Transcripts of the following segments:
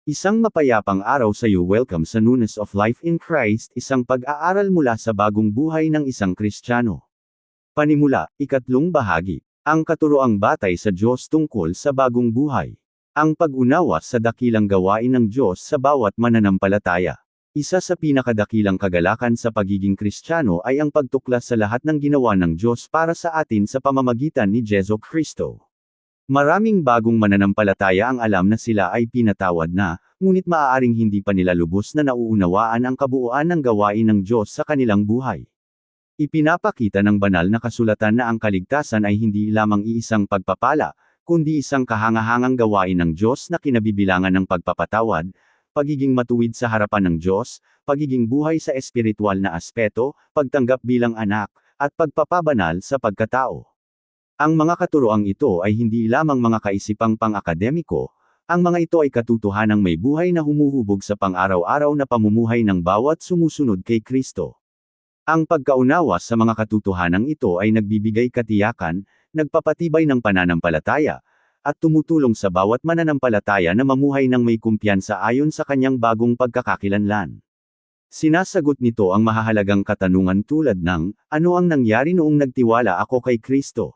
Isang mapayapang araw sa iyo. Welcome sa Newness of Life in Christ, isang pag-aaral mula sa bagong buhay ng isang Kristiyano. Panimula, ikatlong bahagi. Ang katuroang batay sa Diyos tungkol sa bagong buhay. Ang pag-unawa sa dakilang gawain ng Diyos sa bawat mananampalataya. Isa sa pinakadakilang kagalakan sa pagiging Kristiyano ay ang pagtuklas sa lahat ng ginawa ng Diyos para sa atin sa pamamagitan ni Jesu Kristo. Maraming bagong mananampalataya ang alam na sila ay pinatawad na, ngunit maaaring hindi pa nila lubos na nauunawaan ang kabuuan ng gawain ng Diyos sa kanilang buhay. Ipinapakita ng banal na kasulatan na ang kaligtasan ay hindi lamang iisang pagpapala, kundi isang kahangahangang gawain ng Diyos na kinabibilangan ng pagpapatawad, pagiging matuwid sa harapan ng Diyos, pagiging buhay sa espiritual na aspeto, pagtanggap bilang anak, at pagpapabanal sa pagkatao. Ang mga katuroang ito ay hindi lamang mga kaisipang pang-akademiko, ang mga ito ay katotohanang may buhay na humuhubog sa pang-araw-araw na pamumuhay ng bawat sumusunod kay Kristo. Ang pagkaunawa sa mga katotohanang ito ay nagbibigay katiyakan, nagpapatibay ng pananampalataya, at tumutulong sa bawat mananampalataya na mamuhay ng may kumpiyansa ayon sa kanyang bagong pagkakakilanlan. Sinasagot nito ang mahahalagang katanungan tulad ng, ano ang nangyari noong nagtiwala ako kay Kristo?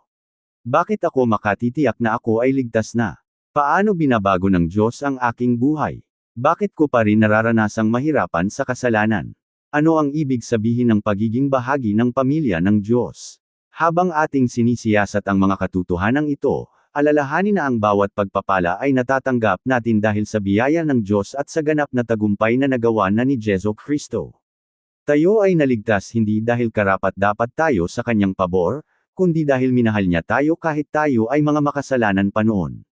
Bakit ako makatitiyak na ako ay ligtas na? Paano binabago ng Diyos ang aking buhay? Bakit ko pa rin nararanasang mahirapan sa kasalanan? Ano ang ibig sabihin ng pagiging bahagi ng pamilya ng Diyos? Habang ating sinisiyasat ang mga katotohanan ito, alalahanin na ang bawat pagpapala ay natatanggap natin dahil sa biyaya ng Diyos at sa ganap na tagumpay na nagawa na ni Jesu Kristo. Tayo ay naligtas hindi dahil karapat-dapat tayo sa kanyang pabor, kundi dahil minahal niya tayo kahit tayo ay mga makasalanan pa noon.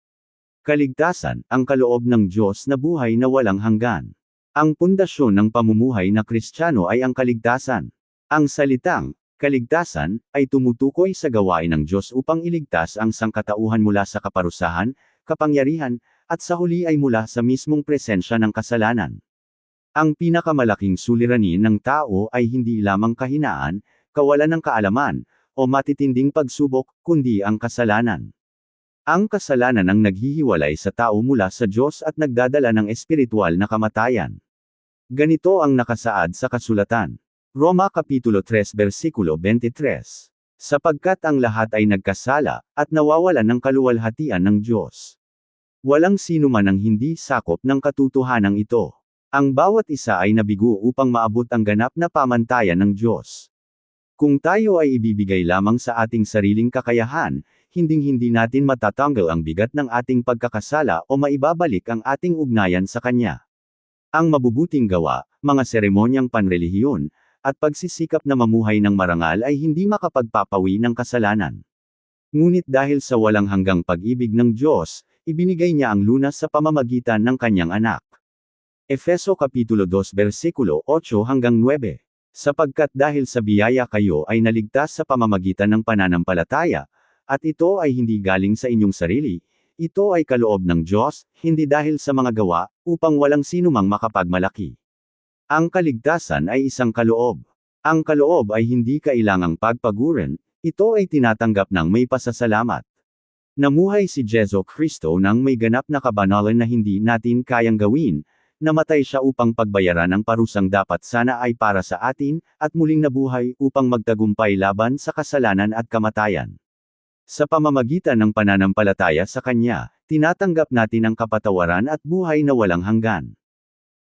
Kaligtasan, ang kaloob ng Diyos na buhay na walang hanggan. Ang pundasyon ng pamumuhay na Kristiyano ay ang kaligtasan. Ang salitang, kaligtasan, ay tumutukoy sa gawain ng Diyos upang iligtas ang sangkatauhan mula sa kaparusahan, kapangyarihan, at sa huli ay mula sa mismong presensya ng kasalanan. Ang pinakamalaking suliranin ng tao ay hindi lamang kahinaan, kawalan ng kaalaman, o matitinding pagsubok, kundi ang kasalanan. Ang kasalanan ang naghihiwalay sa tao mula sa Diyos at nagdadala ng espiritual na kamatayan. Ganito ang nakasaad sa kasulatan. Roma Kapitulo 3 versikulo 23. Sapagkat ang lahat ay nagkasala, at nawawalan ng kaluwalhatian ng Diyos. Walang sino man ang hindi sakop ng katotohanan ito. Ang bawat isa ay nabigo upang maabot ang ganap na pamantayan ng Diyos. Kung tayo ay ibibigay lamang sa ating sariling kakayahan, hinding-hindi natin matatanggal ang bigat ng ating pagkakasala o maibabalik ang ating ugnayan sa Kanya. Ang mabubuting gawa, mga seremonyang panrelihiyon, at pagsisikap na mamuhay ng marangal ay hindi makapagpapawi ng kasalanan. Ngunit dahil sa walang hanggang pag-ibig ng Diyos, ibinigay niya ang lunas sa pamamagitan ng Kanyang anak. Efeso Kapitulo 2 versikulo 8 hanggang 9. Sapagkat dahil sa biyaya kayo ay naligtas sa pamamagitan ng pananampalataya, at ito ay hindi galing sa inyong sarili, ito ay kaloob ng Diyos, hindi dahil sa mga gawa, upang walang sinumang makapagmalaki. Ang kaligtasan ay isang kaloob. Ang kaloob ay hindi kailangang pagpaguran, ito ay tinatanggap ng may pasasalamat. Namuhay si Jesu Kristo nang may ganap na kabanalan na hindi natin kayang gawin, namatay siya upang pagbayaran ang parusang dapat sana ay para sa atin, at muling nabuhay upang magtagumpay laban sa kasalanan at kamatayan. Sa pamamagitan ng pananampalataya sa Kanya, tinatanggap natin ang kapatawaran at buhay na walang hanggan.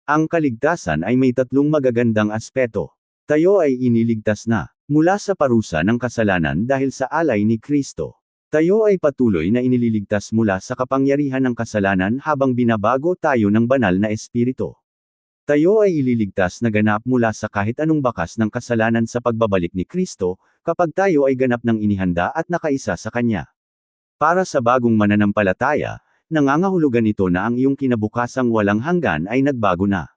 Ang kaligtasan ay may tatlong magagandang aspeto. Tayo ay iniligtas na, mula sa parusa ng kasalanan dahil sa alay ni Kristo. Tayo ay patuloy na inililigtas mula sa kapangyarihan ng kasalanan habang binabago tayo ng banal na espiritu. Tayo ay ililigtas na ganap mula sa kahit anong bakas ng kasalanan sa pagbabalik ni Kristo, kapag tayo ay ganap ng inihanda at nakaisa sa Kanya. Para sa bagong mananampalataya, nangangahulugan ito na ang iyong kinabukasang walang hanggan ay nagbago na.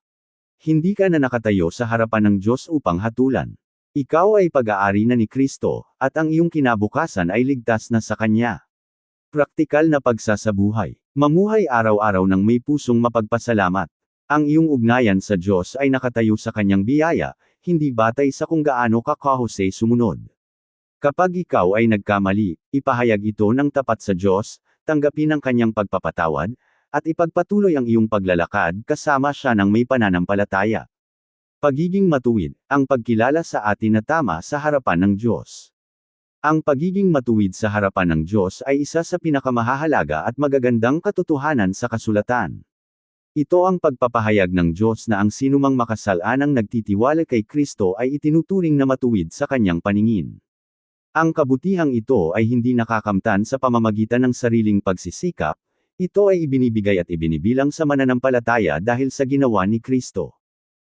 Hindi ka na nakatayo sa harapan ng Diyos upang hatulan. Ikaw ay pag-aari na ni Kristo, at ang iyong kinabukasan ay ligtas na sa Kanya. Praktikal na pagsasabuhay. Mamuhay araw-araw ng may pusong mapagpasalamat. Ang iyong ugnayan sa Diyos ay nakatayo sa Kanyang biyaya, hindi batay sa kung gaano ka kahusay sumunod. Kapag ikaw ay nagkamali, ipahayag ito ng tapat sa Diyos, tanggapin ang Kanyang pagpapatawad, at ipagpatuloy ang iyong paglalakad kasama siya ng may pananampalataya. Pagiging matuwid, ang pagkilala sa atin na tama sa harapan ng Diyos. Ang pagiging matuwid sa harapan ng Diyos ay isa sa pinakamahahalaga at magagandang katotohanan sa kasulatan. Ito ang pagpapahayag ng Diyos na ang sinumang makasalanang nagtitiwala kay Kristo ay itinuturing na matuwid sa kanyang paningin. Ang kabutihang ito ay hindi nakakamtan sa pamamagitan ng sariling pagsisikap, ito ay ibinibigay at ibinibilang sa mananampalataya dahil sa ginawa ni Kristo.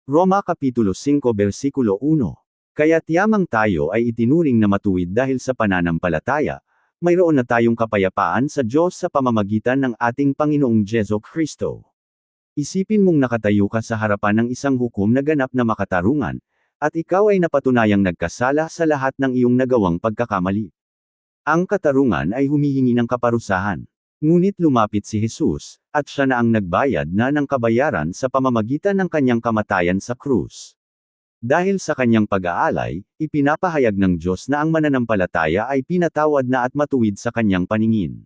Roma Kapitulo 5 Versikulo 1. Kaya't yamang tayo ay itinuring na matuwid dahil sa pananampalataya, mayroon na tayong kapayapaan sa Diyos sa pamamagitan ng ating Panginoong Jesu Kristo. Isipin mong nakatayo ka sa harapan ng isang hukom na ganap na makatarungan, at ikaw ay napatunayang nagkasala sa lahat ng iyong nagawang pagkakamali. Ang katarungan ay humihingi ng kaparusahan. Ngunit lumapit si Jesus, at siya na ang nagbayad na ng kabayaran sa pamamagitan ng kanyang kamatayan sa krus. Dahil sa kanyang pag-aalay, ipinapahayag ng Diyos na ang mananampalataya ay pinatawad na at matuwid sa kanyang paningin.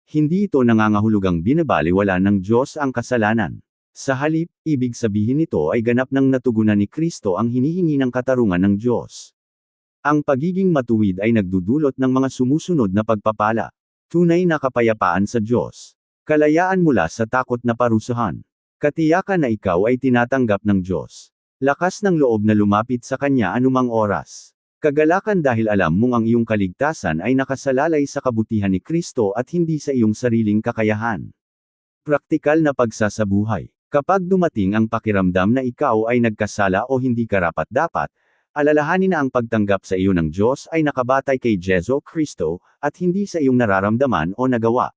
Hindi ito nangangahulugang binabaliwala ng Diyos ang kasalanan. Sa halip, ibig sabihin nito ay ganap nang natugunan ni Kristo ang hinihingi ng katarungan ng Diyos. Ang pagiging matuwid ay nagdudulot ng mga sumusunod na pagpapala. Tunay na kapayapaan sa Diyos. Kalayaan mula sa takot na parusahan. Katiyakan na ikaw ay tinatanggap ng Diyos. Lakas ng loob na lumapit sa Kanya anumang oras. Kagalakan dahil alam mong ang iyong kaligtasan ay nakasalalay sa kabutihan ni Kristo at hindi sa iyong sariling kakayahan. Praktikal na pagsasabuhay. Kapag dumating ang pakiramdam na ikaw ay nagkasala o hindi karapat-dapat, alalahanin na ang pagtanggap sa iyo ng Diyos ay nakabatay kay Jesu Kristo, at hindi sa iyong nararamdaman o nagawa.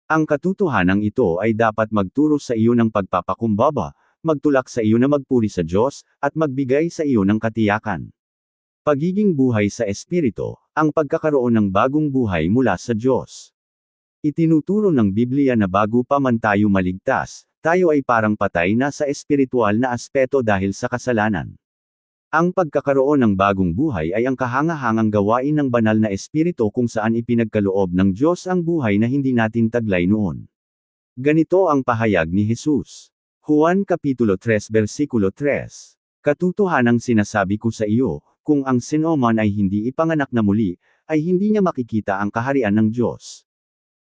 Ang katotohanan ito ay dapat magturo sa iyo ng pagpapakumbaba, magtulak sa iyo na magpuri sa Diyos, at magbigay sa iyo ng katiyakan. Pagiging buhay sa Espiritu, ang pagkakaroon ng bagong buhay mula sa Diyos. Itinuturo ng Biblia na bago pa man tayo maligtas, tayo ay parang patay na sa espiritual na aspeto dahil sa kasalanan. Ang pagkakaroon ng bagong buhay ay ang kahangahangang gawain ng banal na Espiritu kung saan ipinagkaloob ng Diyos ang buhay na hindi natin taglay noon. Ganito ang pahayag ni Jesus. Juan Kapitulo 3 Versikulo 3. Katotohanang sinasabi ko sa iyo, kung ang sino man ay hindi ipanganak na muli, ay hindi niya makikita ang kaharian ng Diyos.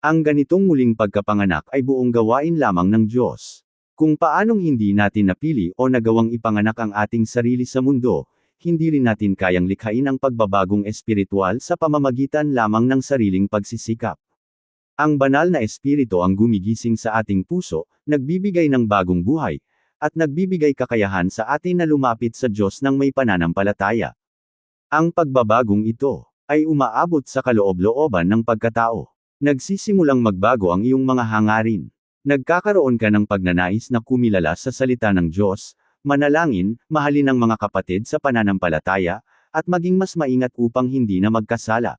Ang ganitong muling pagkapanganak ay buong gawain lamang ng Diyos. Kung paanong hindi natin napili o nagawang ipanganak ang ating sarili sa mundo, hindi rin natin kayang likhain ang pagbabagong espiritual sa pamamagitan lamang ng sariling pagsisikap. Ang banal na Espiritu ang gumigising sa ating puso, nagbibigay ng bagong buhay, at nagbibigay kakayahan sa atin na lumapit sa Diyos ng may pananampalataya. Ang pagbabagong ito ay umaabot sa kaloob-looban ng pagkatao. Nagsisimulang magbago ang iyong mga hangarin. Nagkakaroon ka ng pagnanais na kumilala sa salita ng Diyos, manalangin, mahalin ang mga kapatid sa pananampalataya, at maging mas maingat upang hindi na magkasala.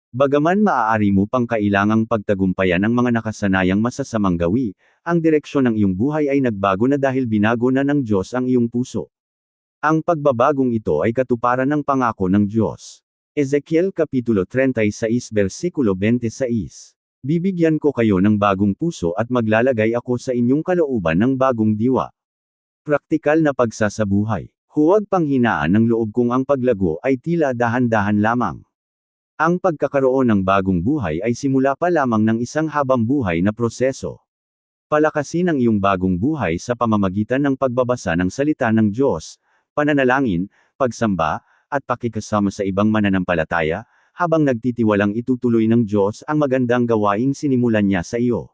Bagaman maaari mo pang kailangang pagtagumpayan ang mga nakasanayang masasamang gawi, ang direksyon ng iyong buhay ay nagbago na dahil binago na ng Diyos ang iyong puso. Ang pagbabagong ito ay katuparan ng pangako ng Diyos. Ezekiel Kapitulo 36 Versikulo 26. Bibigyan ko kayo ng bagong puso at maglalagay ako sa inyong kalooban ng bagong diwa. Praktikal na pagsasabuhay. Huwag panghinaan ng loob kung ang paglago ay tila dahan-dahan lamang. Ang pagkakaroon ng bagong buhay ay simula pa lamang ng isang habang buhay na proseso. Palakasin ang iyong bagong buhay sa pamamagitan ng pagbabasa ng salita ng Diyos, pananalangin, pagsamba, at pakikasama sa ibang mananampalataya, habang nagtitiwalang itutuloy ng Diyos ang magandang gawaing sinimulan niya sa iyo.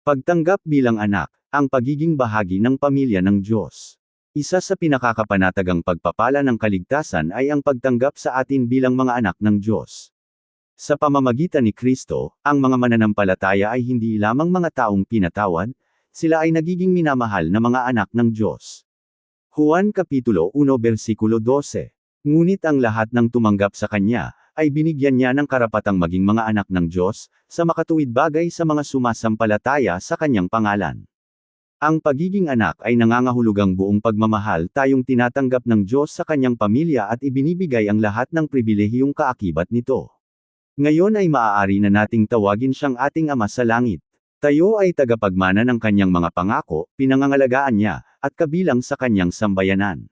Pagtanggap bilang anak, ang pagiging bahagi ng pamilya ng Diyos. Isa sa pinakakapanatagang pagpapala ng kaligtasan ay ang pagtanggap sa atin bilang mga anak ng Diyos. Sa pamamagitan ni Kristo, ang mga mananampalataya ay hindi lamang mga taong pinatawad, sila ay nagiging minamahal na mga anak ng Diyos. Juan Kapitulo 1 Versikulo 12. Ngunit ang lahat ng tumanggap sa Kanya, ay binigyan niya ng karapatang maging mga anak ng Diyos, sa makatuwid bagay sa mga sumasampalataya sa Kanyang pangalan. Ang pagiging anak ay nangangahulugang buong pagmamahal tayong tinatanggap ng Diyos sa Kanyang pamilya at ibinibigay ang lahat ng pribilehiyong kaakibat nito. Ngayon ay maaari na nating tawagin siyang ating Ama sa Langit. Tayo ay tagapagmana ng kanyang mga pangako, pinangangalagaan niya, at kabilang sa kanyang sambayanan.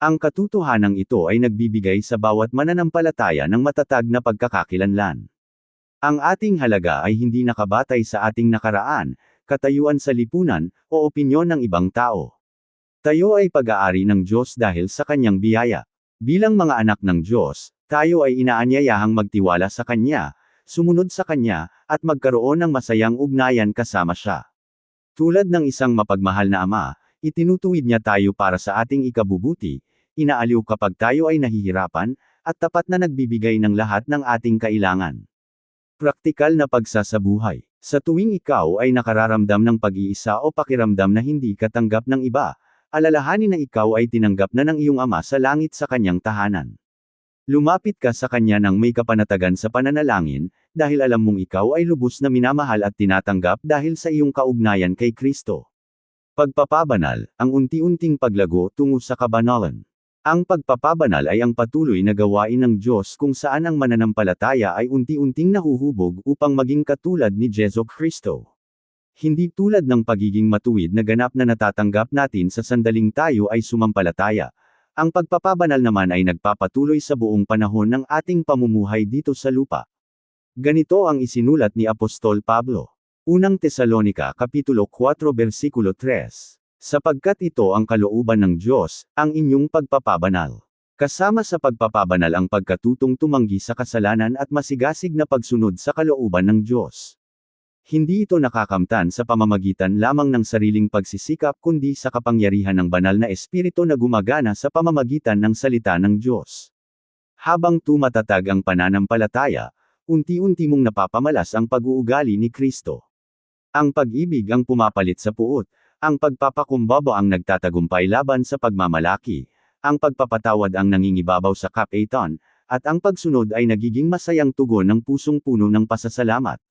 Ang katotohanang ito ay nagbibigay sa bawat mananampalataya ng matatag na pagkakakilanlan. Ang ating halaga ay hindi nakabatay sa ating nakaraan, katayuan sa lipunan, o opinyon ng ibang tao. Tayo ay pag-aari ng Diyos dahil sa kanyang biyaya. Bilang mga anak ng Diyos, tayo ay inaanyayahang magtiwala sa Kanya, sumunod sa Kanya, at magkaroon ng masayang ugnayan kasama Siya. Tulad ng isang mapagmahal na ama, itinutuwid niya tayo para sa ating ikabubuti, inaaliw kapag tayo ay nahihirapan, at tapat na nagbibigay ng lahat ng ating kailangan. Praktikal na pagsasabuhay. Sa tuwing ikaw ay nakararamdam ng pag-iisa o pakiramdam na hindi ka tanggap ng iba, alalahanin na ikaw ay tinanggap na ng iyong Ama sa langit sa kanyang tahanan. Lumapit ka sa kanya ng may kapanatagan sa pananalangin, dahil alam mong ikaw ay lubos na minamahal at tinatanggap dahil sa iyong kaugnayan kay Kristo. Pagpapabanal, ang unti-unting paglago tungo sa kabanalan. Ang pagpapabanal ay ang patuloy na gawain ng Diyos kung saan ang mananampalataya ay unti-unting nahuhubog upang maging katulad ni Jesu Kristo. Hindi tulad ng pagiging matuwid na ganap na natatanggap natin sa sandaling tayo ay sumampalataya. Ang pagpapabanal naman ay nagpapatuloy sa buong panahon ng ating pamumuhay dito sa lupa. Ganito ang isinulat ni Apostol Pablo. Unang Tesalonica Kapitulo 4 Versikulo 3. Sapagkat ito ang kalooban ng Diyos, ang inyong pagpapabanal. Kasama sa pagpapabanal ang pagkatutong tumanggi sa kasalanan at masigasig na pagsunod sa kalooban ng Diyos. Hindi ito nakakamtan sa pamamagitan lamang ng sariling pagsisikap kundi sa kapangyarihan ng banal na espiritu na gumagana sa pamamagitan ng salita ng Diyos. Habang tumatatag ang pananampalataya, unti-unti mong napapamalas ang pag-uugali ni Kristo. Ang pag-ibig ang pumapalit sa puot, ang pagpapakumbaba ang nagtatagumpay laban sa pagmamalaki, ang pagpapatawad ang nangingibabaw sa kapaitan, at ang pagsunod ay nagiging masayang tugon ng pusong puno ng pasasalamat.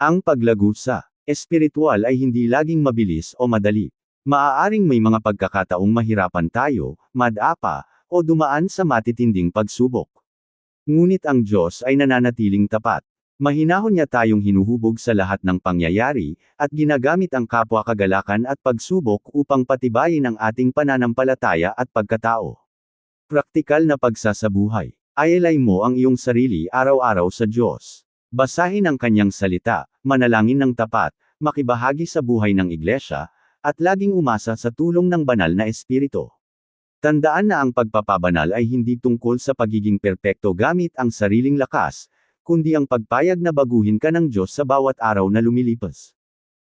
Ang paglago sa espiritual ay hindi laging mabilis o madali. Maaaring may mga pagkakataong mahirapan tayo, madapa, o dumaan sa matitinding pagsubok. Ngunit ang Diyos ay nananatiling tapat. Mahinahon niya tayong hinuhubog sa lahat ng pangyayari, at ginagamit ang kapwa kagalakan at pagsubok upang patibayin ang ating pananampalataya at pagkatao. Praktikal na pagsasabuhay. Ayalay mo ang iyong sarili araw-araw sa Diyos. Basahin ang kanyang salita, manalangin ng tapat, makibahagi sa buhay ng iglesia, at laging umasa sa tulong ng banal na espiritu. Tandaan na ang pagpapabanal ay hindi tungkol sa pagiging perpekto gamit ang sariling lakas, kundi ang pagpayag na baguhin ka ng Diyos sa bawat araw na lumilipas.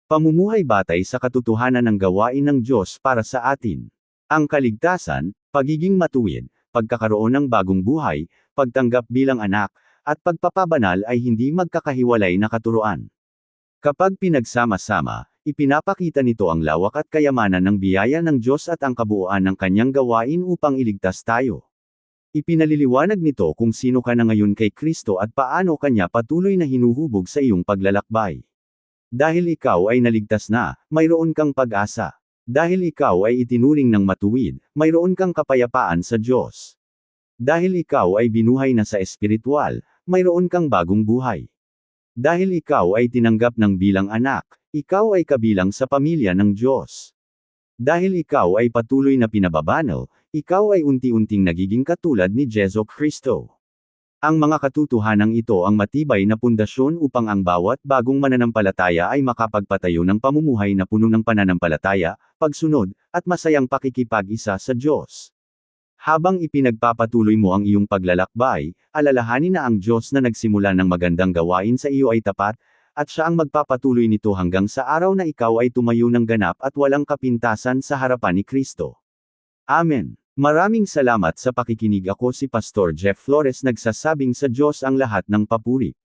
Pamumuhay batay sa katotohanan ng gawain ng Diyos para sa atin. Ang kaligtasan, pagiging matuwid, pagkakaroon ng bagong buhay, pagtanggap bilang anak, at pagpapabanal ay hindi magkakahiwalay na katuruan. Kapag pinagsama-sama, ipinapakita nito ang lawak at kayamanan ng biyaya ng Diyos at ang kabuuan ng kanyang gawain upang iligtas tayo. Ipinaliliwanag nito kung sino ka na ngayon kay Kristo at paano kanya patuloy na hinuhubog sa iyong paglalakbay. Dahil ikaw ay naligtas na, mayroon kang pag-asa. Dahil ikaw ay itinuring ng matuwid, mayroon kang kapayapaan sa Diyos. Dahil ikaw ay binuhay na sa espiritual, mayroon kang bagong buhay. Dahil ikaw ay tinanggap ng bilang anak, ikaw ay kabilang sa pamilya ng Diyos. Dahil ikaw ay patuloy na pinababanal, ikaw ay unti-unting nagiging katulad ni Jesu Kristo. Ang mga katotohanang ito ang matibay na pundasyon upang ang bawat bagong mananampalataya ay makapagpatayo ng pamumuhay na puno ng pananampalataya, pagsunod, at masayang pakikipag-isa sa Diyos. Habang ipinagpapatuloy mo ang iyong paglalakbay, alalahanin na ang Diyos na nagsimula ng magandang gawain sa iyo ay tapat, at siya ang magpapatuloy nito hanggang sa araw na ikaw ay tumayo ng ganap at walang kapintasan sa harapan ni Kristo. Amen. Maraming salamat sa pakikinig. Ako si Pastor Jeff Flores, nagsasabing sa Diyos ang lahat ng papuri.